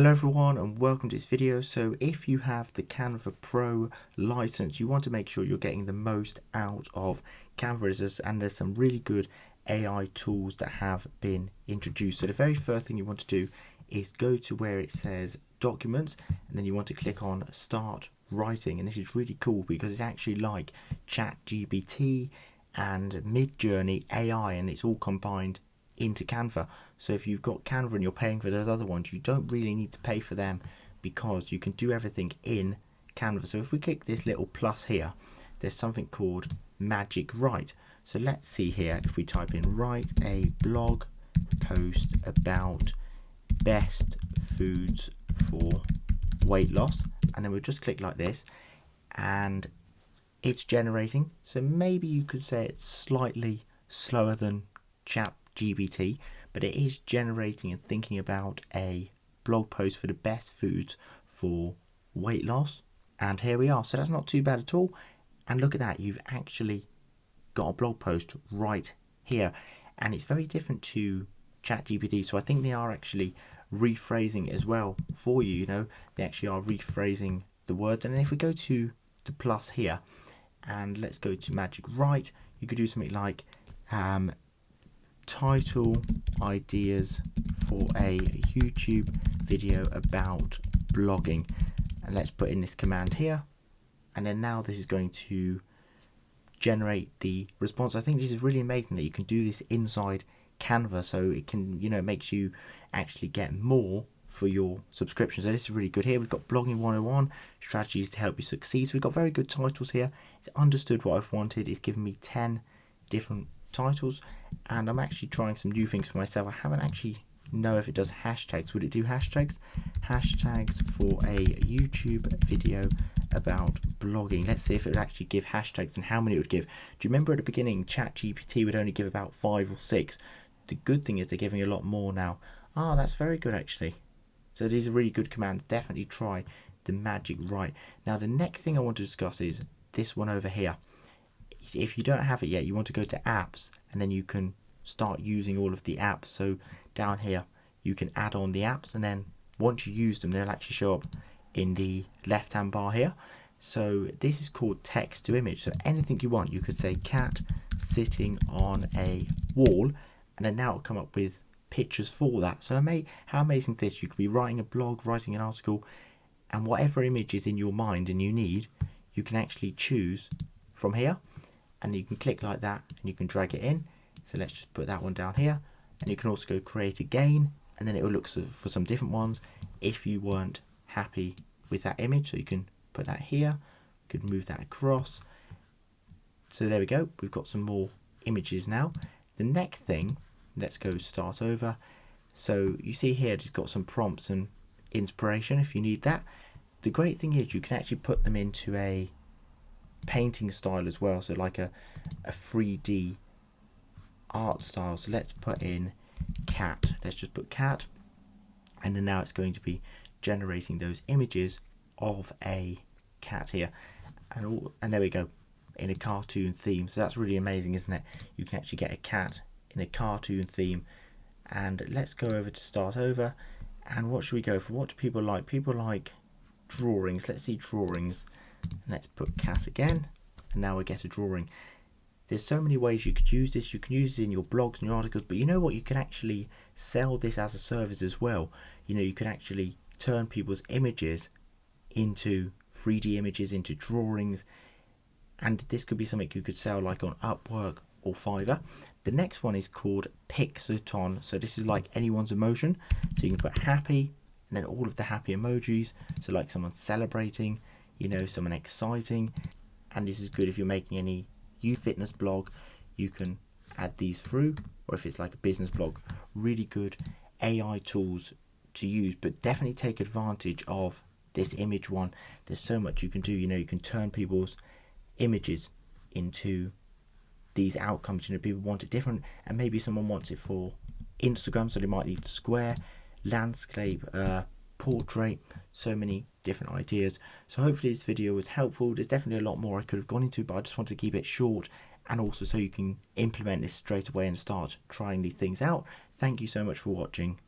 Hello everyone and welcome to this video. So if you have the Canva Pro license, you want to make sure you're getting the most out of Canva, and there's some really good AI tools that have been introduced. So the very first thing you want to do is go to where it says documents, and then you want to click on start writing. And this is really cool because it's actually like ChatGPT and Midjourney AI, and it's all combined into Canva. So if you've got Canva and you're paying for those other ones, you don't really need to pay for them because you can do everything in Canva. So if we click this little plus here, there's something called Magic Write. So let's see here, if we type in write a blog post about best foods for weight loss, and then we'll just click like this and it's generating. So maybe you could say it's slightly slower than ChatGPT, but it is generating and thinking about a blog post for the best foods for weight loss. And here we are. So that's not too bad at all. And look at that, you've actually got a blog post right here, and it's very different to ChatGPT. So I think they are actually rephrasing it as well for you. They actually are rephrasing the words. And then if we go to the plus here and let's go to Magic Write, you could do something like title ideas for a YouTube video about blogging, and let's put in this command here, and then now this is going to generate the response. I think this is really amazing that you can do this inside Canva, so it can, it makes you actually get more for your subscription. So this is really good. Here we've got blogging 101 strategies to help you succeed. So we've got very good titles here. It's understood what I've wanted. It's given me 10 different titles, and I'm actually trying some new things for myself. I haven't actually know if it does hashtags. Would it do hashtags for a YouTube video about blogging? Let's see if it would actually give hashtags and how many it would give. Do you remember at the beginning ChatGPT would only give about 5 or 6? The good thing is they're giving a lot more now. That's very good actually. So these are really good commands. Definitely try the Magic Write. Now the next thing I want to discuss is this one over here. If you don't have it yet, you want to go to apps, and then you can start using all of the apps. So down here you can add on the apps, and then once you use them, they'll actually show up in the left hand bar here. So this is called text to image. So anything you want, you could say cat sitting on a wall, and then now it'll come up with pictures for that. So how amazing is this? You could be writing a blog, writing an article, and whatever image is in your mind and you need, you can actually choose from here, and you can click like that and you can drag it in. So let's just put that one down here, and you can also go create again, and then it will look for some different ones if you weren't happy with that image. So you can put that here, you could move that across. So there we go, we've got some more images now. The next thing, let's go start over. So you see here it's got some prompts and inspiration if you need that. The great thing is you can actually put them into a painting style as well, so like a 3D art style. So let's put in cat, let's just put cat, and then now it's going to be generating those images of a cat here, and there we go, in a cartoon theme. So that's really amazing, isn't it? You can actually get a cat in a cartoon theme. And let's go over to start over, and what should we go for? What do people like? People like drawings. Let's see drawings, and let's put cat again, and now we get a drawing. There's so many ways you could use this. You can use it in your blogs and your articles, but you know what, you can actually sell this as a service as well. You can actually turn people's images into 3D images, into drawings, and this could be something you could sell like on Upwork or Fiverr. The next one is called Pixaton. So this is like anyone's emotion. So you can put happy and then all of the happy emojis. So like someone celebrating, someone exciting. And this is good if you're making any youth fitness blog, you can add these through, or if it's like a business blog. Really good AI tools to use, but definitely take advantage of this image one. There's so much you can do. You can turn people's images into these outcomes. People want it different, and maybe someone wants it for Instagram, so they might need square, landscape, portrait, so many different ideas. So hopefully this video was helpful. There's definitely a lot more I could have gone into, but I just wanted to keep it short, and also so you can implement this straight away and start trying these things out. Thank you so much for watching.